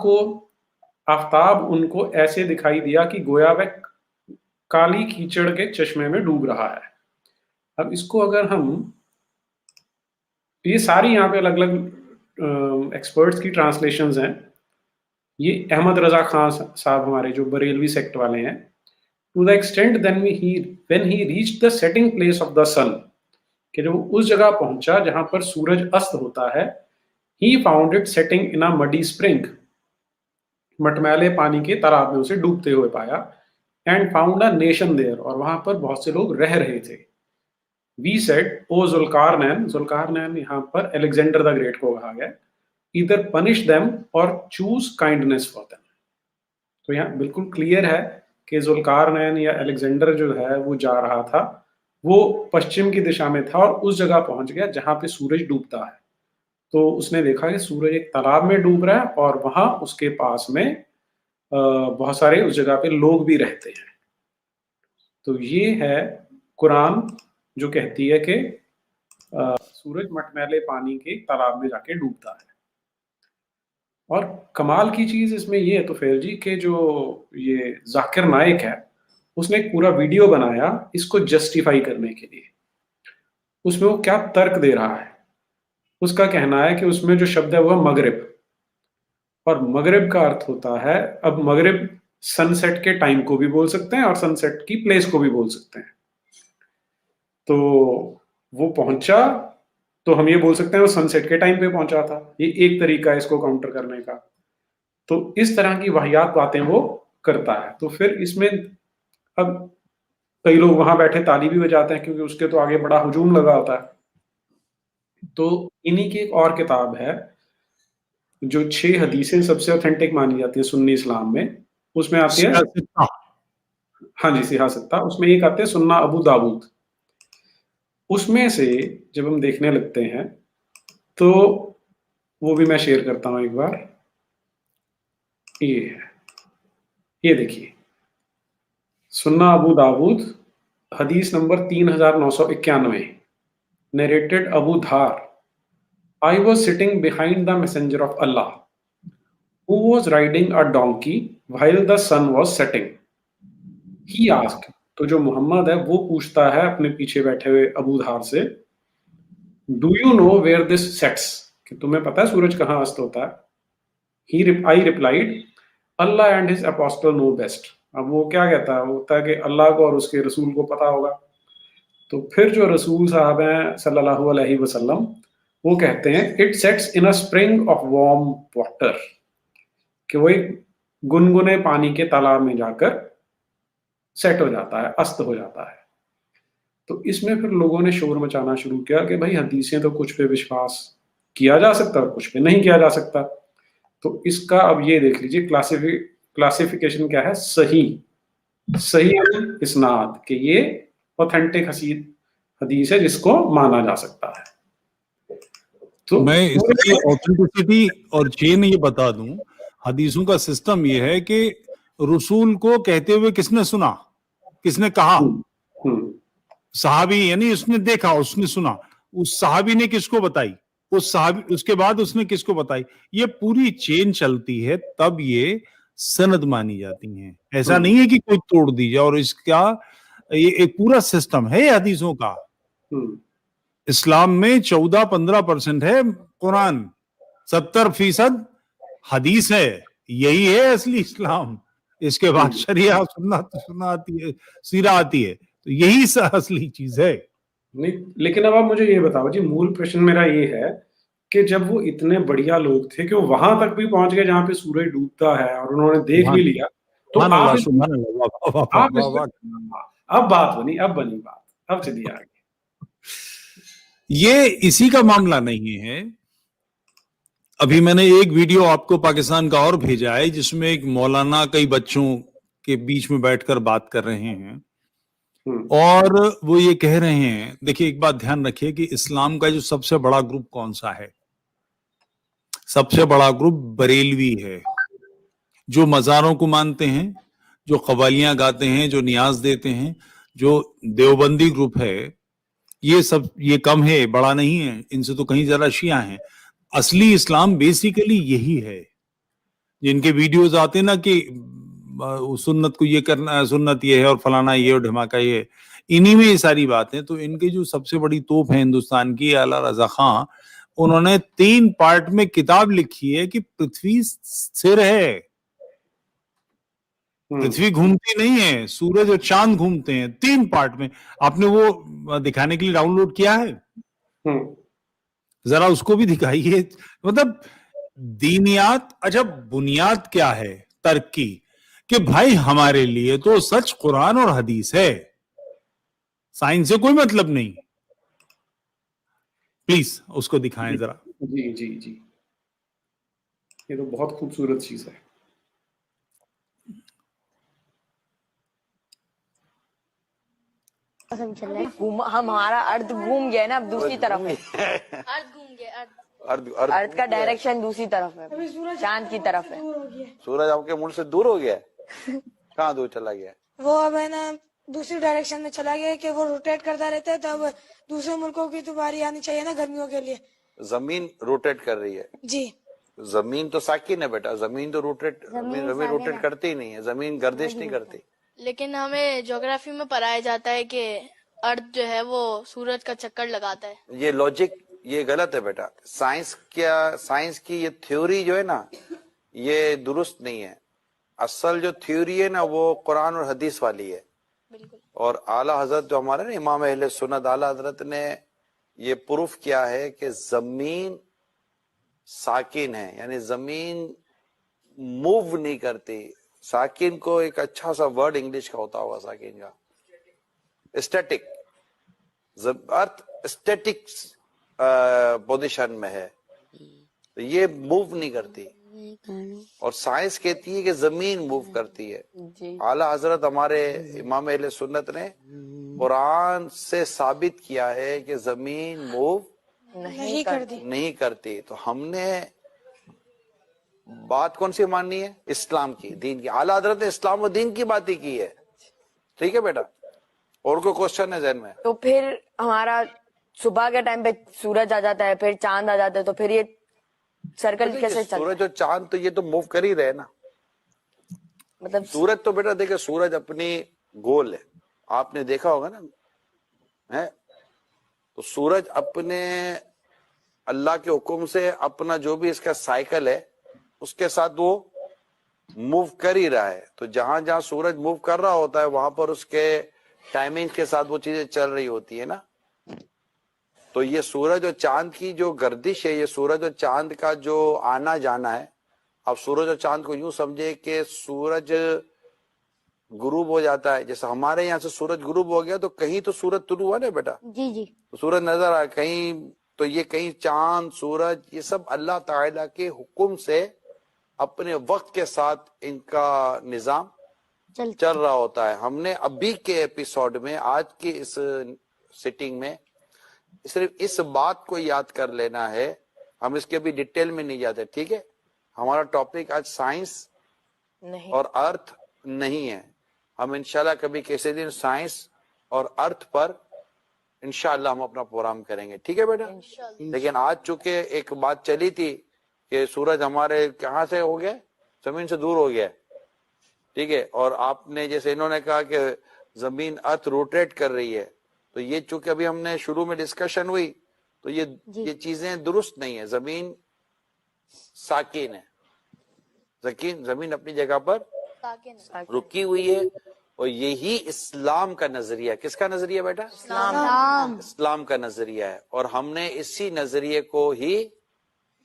को आफ्ताब उनको ऐसे दिखाई दिया कि गोया वह काली कीचड़ के चश्मे में डूब रहा है। अब इसको अगर हम, ये सारी यहाँ पे अलग अलग एक्सपर्ट्स की ट्रांसलेशंस हैं। ये अहमद रजा खान साहब हमारे जो बरेलवी सेक्ट वाले हैं, to the extent then when he reached the setting place of the sun, कि जब उस जगह पहुंचा जहां पर सूरज अस्त होता है, he found it setting in a muddy spring, मटमैले पानी के तालाब में उसे डूबते हुए पाया, and found a nation there, और वहां पर बहुत से लोग रह रहे थे। वी सेड ओ जुल्कारनैन, जुल्कारनैन यहाँ पर अलेक्जेंडर द ग्रेट को कहा गया, ईदर पनिश देम और चूज काइंडनेस फॉर देम। तो यहाँ बिल्कुल क्लियर है कि जुल्कारनैन या अलेक्जेंडर जो है वो जा रहा था, वो पश्चिम की दिशा में था और उस जगह पहुंच गया जहां पे सूरज डूबता है। तो उसने देखा कि सूरज एक तालाब में डूब रहा है और वहां उसके पास में बहुत सारे उस जगह पे लोग भी रहते हैं। तो ये है कुरान जो कहती है कि सूरज मटमैले पानी के तालाब में जाके डूबता है। और कमाल की चीज इसमें ये है तो फेर जी के जो ये जाकिर नाइक है, उसने एक पूरा वीडियो बनाया इसको जस्टिफाई करने के लिए। उसमें वो क्या तर्क दे रहा है, उसका कहना है कि उसमें जो शब्द है वो है मगरिब, और मगरिब का अर्थ होता है, अब मगरिब सनसेट के टाइम को भी बोल सकते हैं और सनसेट की प्लेस को भी बोल सकते हैं। तो वो पहुंचा तो हम ये बोल सकते हैं वो सनसेट के टाइम पे पहुंचा था, ये एक तरीका है इसको काउंटर करने का। तो इस तरह की वाहियात बातें वो करता है। तो फिर इसमें अब कई लोग वहां बैठे ताली भी बजाते हैं क्योंकि उसके तो आगे बड़ा हुजूम लगा होता है। तो इन्हीं की एक और किताब है जो 6 हदीसें सबसे ऑथेंटिक मानी जाती है सुन्नी इस्लाम में, उसमें आती है, हाँ जी, सियासत्ता, उसमें एक आते हैं सुन्ना अबू दाऊद। उसमें से जब हम देखने लगते हैं तो वो भी मैं शेयर करता हूं एक बार। ये है, ये देखिए, सुन्ना अबू दाऊद हदीस number 3991, narrated Abu Dhar, I was sitting behind the messenger of Allah, who was riding a donkey while the sun was setting. He asked, तो जो मोहम्मद है वो पूछता है अपने पीछे बैठे हुए अबू धार से, do you know where this sets, कि तुम्हें पता है सूरज कहाँ अस्त होता है? I replied, Allah and his apostle know best. अब वो क्या कहता है, वो होता है कि अल्लाह को और उसके रसूल को पता होगा। तो फिर जो रसूल साहब हैं सल्लल्लाहु अलैहि वसल्लम, वो कहते हैं it sets in a spring of warm water, कि वो एक गुनगुने पानी के तालाब में जाकर सेट हो जाता है, अस्त हो जाता है। तो इसमें फिर लोगों ने शोर मचाना शुरू किया कि भाई हदीसें तो कुछ पे विश्वास किया जा सकता है और कुछ पे नहीं किया जा सकता। तो इसका अब ये देख लीजिए क्लासिफिकेशन क्या है, सही इस्नाद, कि ये ऑथेंटिक हदीस है जिसको माना जा सकता है। तो मैं इसकी ऑथेंटिसिटी और चेन ये बता दूं, हदीसों का सिस्टम ये है कि रसूल को कहते हुए किसने सुना, किसने कहा? सहाबी, यानी उसने देखा, उसने सुना, उस सहाबी ने किसको बताई, उस सहाबी उसके बाद उसने किसको बताई, ये पूरी चेन चलती है, तब ये सनद मानी जाती हैं। ऐसा नहीं है कि कोई तोड़ दी जाए, और इसका ये एक पूरा सिस्टम है हदीसों का। इस्लाम में 14-15% है कुरान, 70% हदीस है। यही है असली इस्लाम। इसके बाद शरिया सुन्ना आती है, सीरा आती है, तो यही असली चीज है। नहीं, लेकिन अब आप मुझे ये बताओ जी, मूल प्रश्न मेरा ये है कि जब वो इतने बढ़िया लोग थे कि वो वहां तक भी पहुंच गए जहां पे सूरज डूबता है और उन्होंने देख भी लिया, तो अब बात बनी, अब बात, अब चलिए आगे। ये इसी का मामला नहीं है। अभी मैंने एक वीडियो आपको पाकिस्तान का और भेजा है जिसमें एक मौलाना कई बच्चों के बीच में बैठकर बात कर रहे हैं और वो ये कह रहे हैं, देखिए एक बात ध्यान रखिए कि इस्लाम का जो सबसे बड़ा ग्रुप कौन सा है? सबसे बड़ा ग्रुप बरेलवी है, जो मज़ारों को मानते हैं, जो कव्वालियां गाते हैं, जो नियाज देते हैं। जो देवबंदी ग्रुप है, ये सब, ये कम है, बड़ा नहीं है, इनसे तो कहीं ज्यादा शिया हैं। असली इस्लाम बेसिकली यही है। जिनके वीडियोस आते ना कि सुन्नत को ये करना, सुन्नत ये है और फलाना ये और धमाका ये है, इन्हीं में ये सारी बातें। तो इनके जो सबसे बड़ी तोप है हिंदुस्तान की, आला रजा खां, उन्होंने 3 पार्ट में किताब लिखी है कि पृथ्वी स्थिर है, पृथ्वी घूमती नहीं है, सूरज और चांद घूमते हैं, 3 पार्ट में। आपने वो दिखाने के लिए डाउनलोड किया है? जरा उसको भी दिखाइए। मतलब दीनियात, अच्छा बुनियाद क्या है तर्क की, कि भाई हमारे लिए तो सच कुरान और हदीस है, साइंस से कोई मतलब नहीं। प्लीज उसको दिखाएं जरा। जी जी जी, ये तो बहुत खूबसूरत चीज है। हमारा अर्थ घूम गया ना, अब दूसरी तरफ है। अर्थ घूम गया, अर्थ का डायरेक्शन दूसरी तरफ है, चांद की तरफ है। सूरज आपके मुल्क से दूर हो गया है? कहाँ दूर चला गया? वो अब है ना दूसरी डायरेक्शन में चला गया कि वो रोटेट करता रहता है, तब दूसरे मुल्कों की तो बारी आनी चाहिए ना गर्मियों के लिए। जमीन रोटेट कर रही है जी। जमीन तो साकिन है बेटा, जमीन तो जमीन रोटेट करती ही नहीं है, जमीन गर्दिश नहीं करती। लेकिन हमें ज्योग्राफी में पढ़ाया जाता है कि अर्थ जो है वो सूरज का चक्कर लगाता है। ये लॉजिक ये गलत है बेटा। साइंस की ये थ्योरी जो है ना, ये दुरुस्त नहीं है। असल जो थ्योरी है ना, वो कुरान और हदीस वाली है। बिल्कुल। और आला हजरत जो हमारे ना इमाम अहले सुन्नत आला हजरत ने ये प्रूफ किया है कि जमीन साकिन है, यानी जमीन मूव नहीं करती। साकिन को एक अच्छा सा वर्ड इंग्लिश का होता होगा साकिन का, स्टैटिक। अर्थ स्टैटिक पोजीशन में है, तो ये मूव नहीं करती। और साइंस कहती है कि जमीन मूव करती है। आला हजरत हमारे इमाम अहले सुन्नत ने कुरान से साबित किया है कि जमीन मूव नहीं करती। तो हमने बात कौन सी माननी है? इस्लाम की, दीन की। आला हजरत ने इस्लाम और दीन की बात ही की है। ठीक है बेटा, और कोई क्वेश्चन है जहन में? तो फिर हमारा सुबह के टाइम पे सूरज आ जाता है, फिर चांद आ जाता है, तो फिर ये सर्कल कैसे चलता है? सूरज और चांद तो ये तो मूव कर ही रहे ना। मतलब सूरज तो बेटा देखिए, सूरज अपनी गोल है, आपने देखा होगा ना, है? तो सूरज अपने अल्लाह के हुक्म से अपना जो भी इसका साइकिल है उसके साथ वो मूव कर ही रहा है। तो जहां जहां सूरज मूव कर रहा होता है वहां पर उसके टाइमिंग के साथ वो चीजें चल रही होती है ना। तो ये सूरज और चांद की जो गर्दिश है, ये सूरज और चांद का जो आना जाना है, अब सूरज और चांद को यूं समझे कि सूरज गुरूब हो जाता है। जैसे हमारे यहाँ से सूरज गुरूब हो गया तो कहीं तो सूरज तुलू हुआ ना बेटा, जी जी, तो सूरज नजर आया कहीं, तो ये कहीं चांद सूरज ये सब अल्लाह ताला के हुक्म से अपने वक्त के साथ इनका निजाम चल रहा होता है। हमने अभी के एपिसोड में, आज की इस सिटिंग में सिर्फ इस बात को याद कर लेना है, हम इसके अभी डिटेल में नहीं जाते। ठीक है, हमारा टॉपिक आज साइंस और अर्थ नहीं है। हम इंशाल्लाह कभी किसी दिन साइंस और अर्थ पर इंशाल्लाह हम अपना प्रोग्राम करेंगे। ठीक है बेटा? लेकिन आज चूंकि एक बात चली थी कि सूरज हमारे कहाँ से हो गया, जमीन से दूर हो गया, ठीक है, और आपने जैसे इन्होंने कहा कि जमीन अर्थ रोटेट कर रही है, तो ये चूंकि अभी हमने शुरू में डिस्कशन हुई, तो ये चीजें दुरुस्त नहीं है। जमीन साकिन है, जमीन अपनी जगह पर रुकी हुई है। और यही इस्लाम का नजरिया, किसका नजरिया बेटा? इस्लाम का नजरिया है। और हमने इसी नजरिए को ही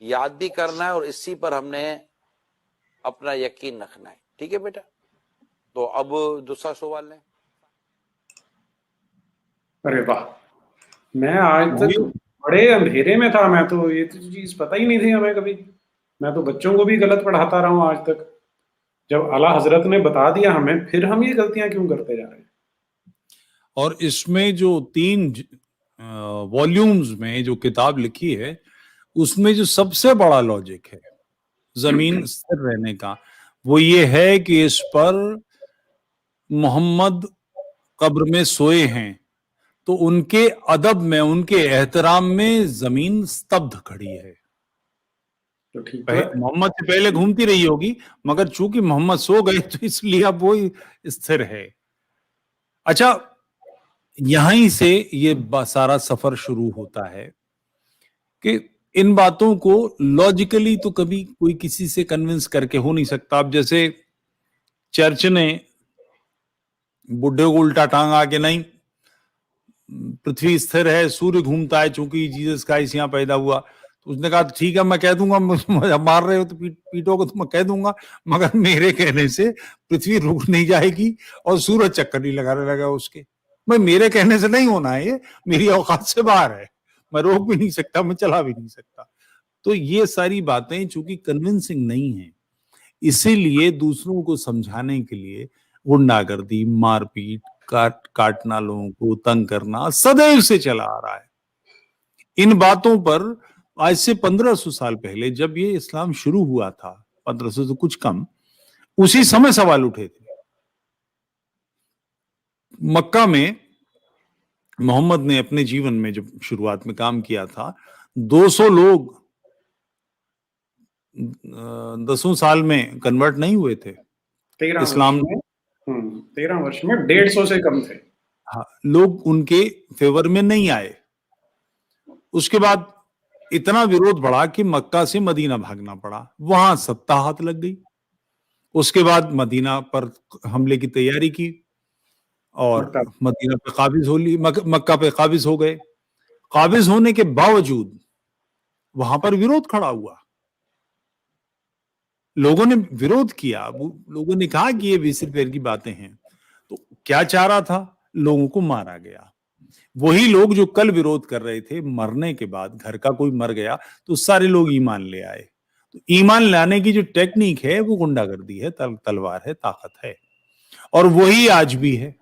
याद भी करना है और इसी पर हमने अपना यकीन रखना है। ठीक है बेटा? तो अब दूसरा सवाल लें। अरे वाह, मैं आज तक बड़े अंधेरे में था। मैं तो ये तो चीज पता ही नहीं थी हमें कभी। मैं तो बच्चों को भी गलत पढ़ाता रहा हूँ आज तक। जब आला हजरत ने बता दिया हमें, फिर हम ये गलतियां क्यों करते जा रहे हैं? और इसमें जो 3 वॉल्यूम्स में जो किताब लिखी है, उसमें जो सबसे बड़ा लॉजिक है जमीन स्थिर रहने का, वो ये है कि इस पर मोहम्मद कब्र में सोए हैं, तो उनके अदब में, उनके एहतराम में जमीन स्तब्ध खड़ी है। तो ठीक तो है। मोहम्मद से पहले घूमती रही होगी, मगर चूंकि मोहम्मद सो गए तो इसलिए अब वो स्थिर है। अच्छा, यहीं से ये सारा सफर शुरू होता है कि इन बातों को लॉजिकली तो कभी कोई किसी से कन्विंस करके हो नहीं सकता। अब जैसे चर्च ने बुढ़े को उल्टा टांग आके, नहीं पृथ्वी स्थिर है, सूर्य घूमता है, चूंकि जीसस क्राइस्ट यहाँ पैदा हुआ, तो उसने कहा ठीक है मैं कह दूंगा, मार रहे हो तो पीटोगे तो मैं कह दूंगा, मगर मेरे कहने से पृथ्वी रुक नहीं जाएगी और सूरज चक्कर नहीं लगाने लगा उसके। मैं मेरे कहने से नहीं होना है, ये मेरी औकात से बाहर है, मैं रोक भी नहीं सकता, मैं चला भी नहीं सकता। तो ये सारी बातें चूंकि कन्विंसिंग नहीं है, इसीलिए दूसरों को समझाने के लिए गुंडागर्दी, मारपीट, काटना, लोगों को तंग करना सदैव से चला आ रहा है। इन बातों पर आज से 1500 साल पहले जब ये इस्लाम शुरू हुआ था, 1500 तो कुछ कम, उसी समय सवाल उठे थे। मक्का में मोहम्मद ने अपने जीवन में जब शुरुआत में काम किया था, 200 लोग 10 साल में कन्वर्ट नहीं हुए थे 13 इस्लाम वर्ष में। 13 वर्ष में 150 से कम थे। हाँ, लोग उनके फेवर में नहीं आए। उसके बाद इतना विरोध बढ़ा कि मक्का से मदीना भागना पड़ा, वहां सत्ता हाथ लग गई। उसके बाद मदीना पर हमले की तैयारी की और मदीना पे काबिज हो ली, मक्का पे काबिज हो गए। काबिज होने के बावजूद वहां पर विरोध खड़ा हुआ, लोगों ने विरोध किया, लोगों ने कहा कि ये विसिर पैर की बातें हैं। तो क्या चाह रहा था? लोगों को मारा गया। वही लोग जो कल विरोध कर रहे थे, मरने के बाद घर का कोई मर गया तो सारे लोग ईमान ले आए। तो ईमान लाने की जो टेक्निक है वो गुंडागर्दी है, तलवार है, ताकत है। और वही आज भी है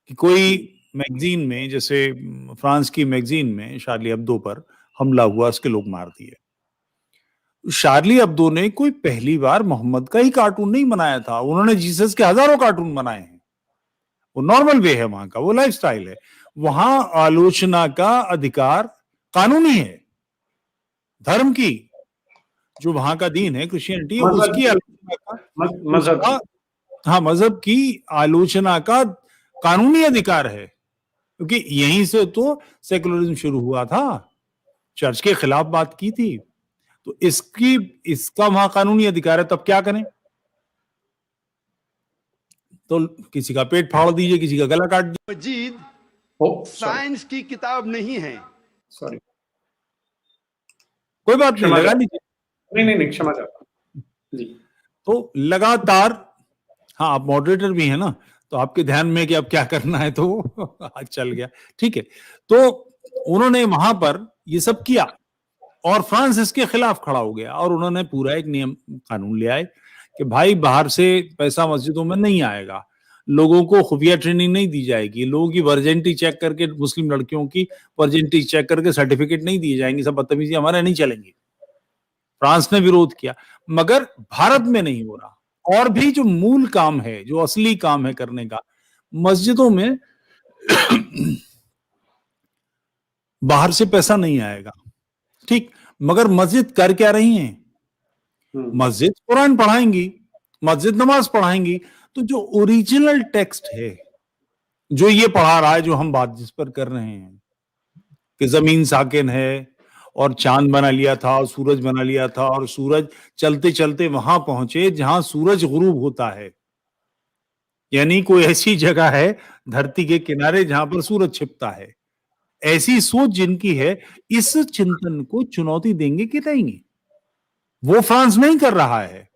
कि कोई मैगजीन में, जैसे फ्रांस की मैगजीन में शार्ली अब्दो पर हमला हुआ, उसके लोग मार दिए। शार्ली अब्दो ने कोई पहली बार मोहम्मद का ही कार्टून नहीं बनाया था, उन्होंने जीसस के हजारों कार्टून बनाए हैं। वो नॉर्मल वे है वहां का, वो लाइफस्टाइल है। वहां आलोचना का अधिकार कानूनी है। धर्म की, जो वहां का दीन है क्रिश्चियनिटी, उसकी आलोचना का, मजहब, हाँ, मजहब की आलोचना का कानूनी अधिकार है, क्योंकि यहीं से तो सेकुलरिज्म शुरू हुआ था। चर्च के खिलाफ बात की थी, तो इसका वहां कानूनी अधिकार है। तब क्या करें? तो किसी का पेट फाड़ दीजिए, किसी का गला काट दीजिए। मजीद साइंस की किताब नहीं है। सॉरी, कोई बात नहीं, लगा लीजिए। नहीं, क्षमा चाहता हूं जी। तो लगातार, हाँ आप मॉडरेटर भी है ना, तो आपके ध्यान में कि अब क्या करना है, तो आज चल गया, ठीक है। तो उन्होंने वहां पर ये सब किया और फ्रांस इसके खिलाफ खड़ा हो गया और उन्होंने पूरा एक नियम कानून ले आए कि भाई बाहर से पैसा मस्जिदों में नहीं आएगा, लोगों को खुफिया ट्रेनिंग नहीं दी जाएगी, लोगों की वर्जिनिटी चेक करके, मुस्लिम लड़कियों की वर्जिनिटी चेक करके सर्टिफिकेट नहीं दिए जाएंगे, सब बदतमीजी हमारे नहीं चलेंगी। फ्रांस ने विरोध किया, मगर भारत में नहीं हो रहा। और भी जो मूल काम है, जो असली काम है करने का, मस्जिदों में बाहर से पैसा नहीं आएगा, ठीक, मगर मस्जिद कर क्या रही है? मस्जिद कुरान पढ़ाएंगी, मस्जिद नमाज पढ़ाएंगी। तो जो ओरिजिनल टेक्स्ट है, जो ये पढ़ा रहा है, जो हम बात जिस पर कर रहे हैं कि जमीन साकिन है और चांद बना लिया था और सूरज बना लिया था और सूरज चलते चलते वहां पहुंचे जहां सूरज गुरूब होता है, यानी कोई ऐसी जगह है धरती के किनारे जहां पर सूरज छिपता है। ऐसी सोच जिनकी है, इस चिंतन को चुनौती देंगे कि नहीं? वो फ्रांस नहीं कर रहा है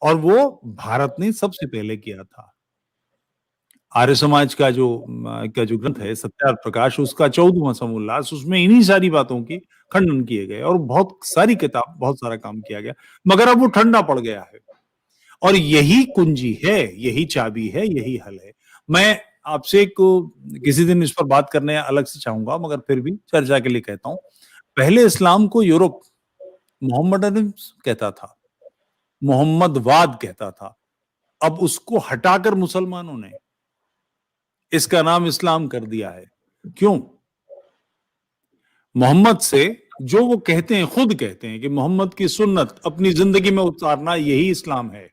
और वो भारत ने सबसे पहले किया था। आर्य समाज का जो ग्रंथ है सत्यार्थ प्रकाश, उसका 14वां समोल्लास, उसमें इन्हीं सारी बातों की खंडन किए गए और बहुत सारी किताब, बहुत सारा काम किया गया, मगर अब वो ठंडा पड़ गया है। और यही कुंजी है, यही चाबी है, यही हल है। मैं आपसे किसी दिन इस पर बात करने अलग से चाहूंगा, मगर फिर भी चर्चा के लिए कहता हूं, पहले इस्लाम को यूरोप मोहम्मडनिज्म कहता था, मोहम्मदवाद कहता था। अब उसको हटाकर मुसलमानों ने इसका नाम इस्लाम कर दिया है। क्यों? मोहम्मद से जो वो कहते हैं, खुद कहते हैं कि मोहम्मद की सुन्नत अपनी जिंदगी में उतारना यही इस्लाम है।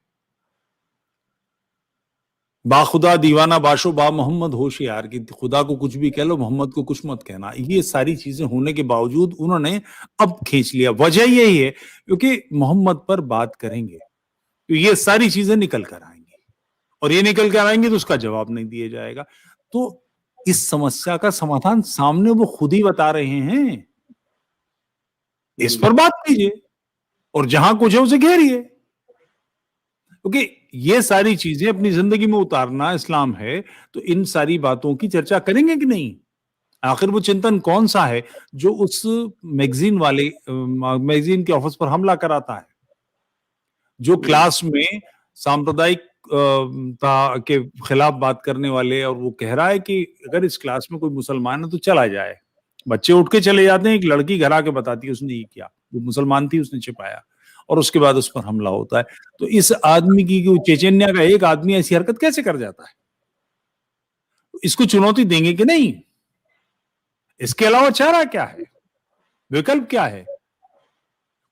बाखुदा दीवाना बाशो बा मोहम्मद होशियार, कि खुदा को कुछ भी कह लो, मोहम्मद को कुछ मत कहना। ये सारी चीजें होने के बावजूद उन्होंने अब खींच लिया। वजह यही है क्योंकि मोहम्मद पर बात करेंगे तो ये सारी चीजें निकल कर आएंगी, और ये निकल कर आएंगी तो उसका जवाब नहीं दिया जाएगा। तो इस समस्या का समाधान सामने वो खुद ही बता रहे हैं, इस पर बात कीजिए और जहां कुछ है उसे घेरिए, क्योंकि ये सारी चीजें अपनी जिंदगी में उतारना इस्लाम है। तो इन सारी बातों की चर्चा करेंगे कि नहीं? आखिर वो चिंतन कौन सा है जो उस मैगजीन वाले मैगजीन के ऑफिस पर हमला कराता है, जो क्लास में सांप्रदायिक के खिलाफ बात करने वाले, और वो कह रहा है कि अगर इस क्लास में कोई मुसलमान है तो चला जाए। बच्चे उठ के चले जाते हैं, एक लड़की घर आके बताती है उसने ये किया, वो मुसलमान थी, उसने छिपाया, और उसके बाद उस पर हमला होता है। तो इस आदमी की, चेचन्या का एक आदमी ऐसी हरकत कैसे कर जाता है? इसको चुनौती देंगे कि नहीं? इसके अलावा चारा क्या है, विकल्प क्या है?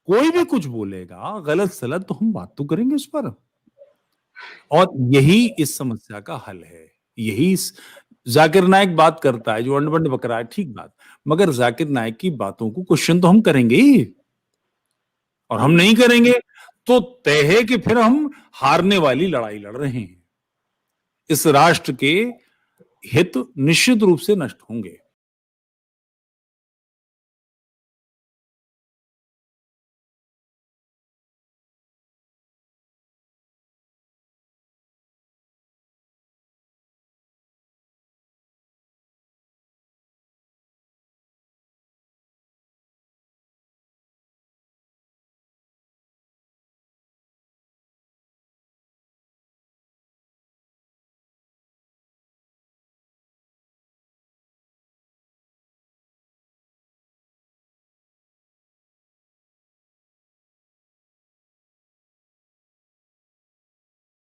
कोई भी कुछ बोलेगा गलत सलत तो हम बात तो करेंगे उस पर, और यही इस समस्या का हल है। यही जाकिर नाइक बात करता है जो अंड बकरा है, ठीक बात, मगर जाकिर नाइक की बातों को क्वेश्चन तो हम करेंगे ही, और हम नहीं करेंगे तो तय है कि फिर हम हारने वाली लड़ाई लड़ रहे हैं। इस राष्ट्र के हित निश्चित रूप से नष्ट होंगे।